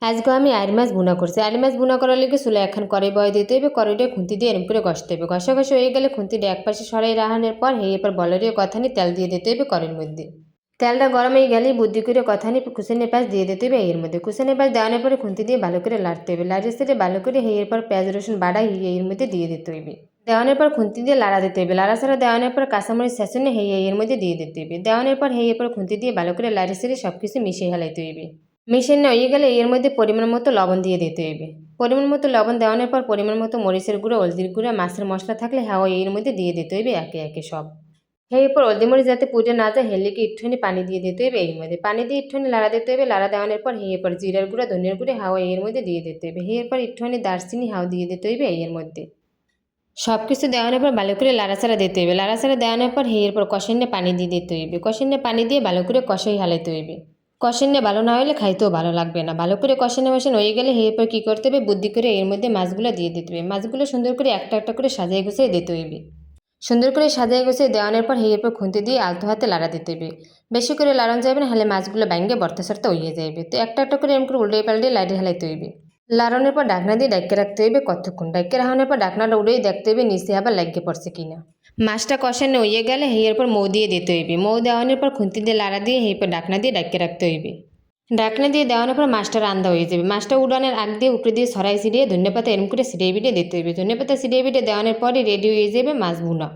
আজকে আমি আইর মাছ ভুনা করছি। আইর মাছ ভুনা করার লেগে চুলে এখন কড়াই বয় দিতে হবে। কড়াইটা খুন্তি দিয়ে এরম করে ঘষতে হবে। ঘষা ঘষা হয়ে গেলে খুন্তিটা এক পাশে সরাই রাখানোর পর এরপর বলরের কথানি তেল দিয়ে দিতে হবে কড়াইয়ের মধ্যে। তেলটা গরম হয়ে গেলেই বুদ্ধি করে কথানি কুসেনের পাশ দিয়ে দিতে হবে এর মধ্যে। কুসেনের পাশ দেওয়ানোর পরে খুন্তি দিয়ে ভালো করে লাড়তে হবে। লাড়িয়ে সেটে ভালো করে এরপর পেঁয়াজ রসুন বাটা এর মধ্যে দিয়ে দিতে হবে। দেওয়ানোর পর খুন্তি দিয়ে লাড়া দিতে হবে। লাড়া ছাড়া দেওয়ানোর পর কাঁচামরিচ ছেঁচনে এর মধ্যে দিয়ে দিতে হবে। দেওয়ানোর পর এরপর খুন্তি দিয়ে ভালো করে লাড়িয়ে সেটে সব কিছু মিশিয়ে হেলাইতে হবে। মিশিয়ে হয়ে গেলে এর মধ্যে পরিমাণ মতো লবণ দিয়ে দিতে হবে। পরিমাণ মতো লবণ দেওয়ানোর পর পরিমাণ মতো মরিচের গুঁড়ো, হলদির গুঁড়া, মাছের মশলা থাকলে এর মধ্যে দিয়ে দিতে হবে একে একে সব। এরপর হলদি মরিচ যাতে পুড়ে না যায় হেলিকে একটুখানি পানি দিয়ে দিতে হবে এর মধ্যে। পানি দিয়ে একটুখানি লাড়া দিতে হবে। লাড়া দেওয়ানোর পর এরপর জিরার গুঁড়া, ধনিয়ার গুঁড়ো এর মধ্যে দিয়ে দিতে হবে। এরপর একটুখানি দারচিনি দিয়ে দিতে হবে এর মধ্যে। সব কিছু দেওয়ানোর পর ভালো করে লাড়াচাড়া দিতে হবে। লাড়াচাড়া দেওয়ানোর পর এরপর কষাইনে পানি দিয়ে দিতে হইবে। কষাইনে পানি দিয়ে ভালো করে কষাই হালাইতে হইবে। কষাইনে ভালো না হলে খাইতেও ভালো লাগবে না। ভালো করে কষানো হয়ে গেলে এরপর কী করতে হবে, বুদ্ধি করে এর মধ্যে মাছগুলো দিয়ে দিতে হবে। মাছগুলো সুন্দর করে একটা একটা করে সাজিয়ে গুছিয়ে দিতে হইবে। সুন্দর করে সাজিয়ে গুছিয়ে দেওয়ানোর পর এরপর খুন্তি দিয়ে আলতো হাতে লাড়া দিতে হবে। বেশি করে লাড়ানো যাবে না, হলে মাছগুলো ভাঙ্গে বর্তা সর্তা হয়ে যাবে। তো একটা একটা করে এরকম করে উল্টে পাল্টে লাড়ি হালাইতে হইবে। লাড়ানোর পর ঢাকনা দিয়ে ডাইকে রাখতে হইবে কতক্ষণ। ডাইকে রাখানোর পর ঢাকনাটা উড়েই দেখতে হইবে নিচে আবার লাগিয়ে পড়ছে কিনা। মাছটা কষানো হয়ে গেলে এরপর মৌ দিয়ে দিতে হইবে। মৌ দেওয়ানোর পর খুন্তি দিয়ে লাড়া দিয়ে এরপর ঢাকনা দিয়ে ডাইকে রাখতে হইবে। ঢাকনা দিয়ে দেওয়ানোর পর মাছটা রান্না হয়ে যাবে। মাছটা উড়ানোর আগ দিয়ে উপরে দিয়ে ছড়াই ছিটিয়ে ধনেপাতা এরকম করে ছিটিয়ে বিটে দিতে হইবে। ধনেপাতা ছিটিয়ে বিটে দেওয়ানোর পরে রেডি হয়ে যাবে মাছ ভুনা।